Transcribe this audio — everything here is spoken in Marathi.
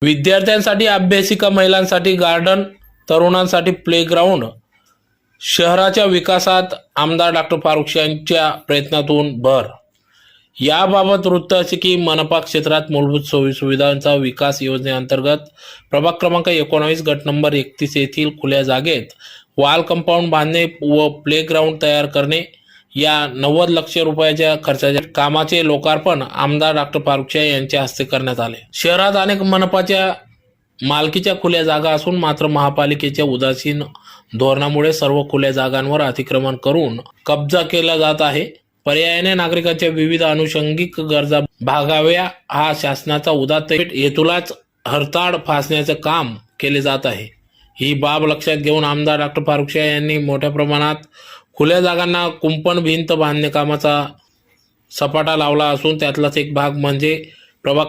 विद्यार्थ्यांसाठी अभ्यासिका, महिलांसाठी गार्डन, तरुणांसाठी प्लेग्राऊंड. शहराच्या विकासात आमदार डॉक्टर फारुख शाह यांच्या प्रयत्नातून भर. याबाबत वृत्त असे की मनपा क्षेत्रात मूलभूत सोयीसुविधांचा विकास योजनेअंतर्गत प्रभाग क्रमांक 19 गट नंबर 31 येथील खुल्या जागेत वॉल कंपाऊंड बांधणे व प्लेग्राऊंड तयार करणे या 90 लाख रुपयाच्या खर्चाच्या कामाचे लोकार्पण आमदार डॉक्टर फारुख शाह यांच्या हस्ते करण्यात आले. शहरात अनेक मनपाच्या मालकीच्या खुल्या जागा असून मात्र महापालिकेच्या उदासीन धोरणामुळे सर्व खुल्या जागांवर अतिक्रमण करून कब्जा केला जात आहे. पर्यायाने नागरिकांच्या विविध अनुषंगिक गरजा भागाव्या हा शासनाचा उदात्त हेतूलाच हरताळ फासण्याचे काम केले जात आहे. ही बाब लक्षात घेऊन आमदार डॉक्टर फारुख शाह यांनी मोठ्या प्रमाणात खुल्या जागांना कुंपण भिंत बांधणे कामाचा सपाटा लावला असून त्यातलाच एक भाग म्हणजे प्रभाग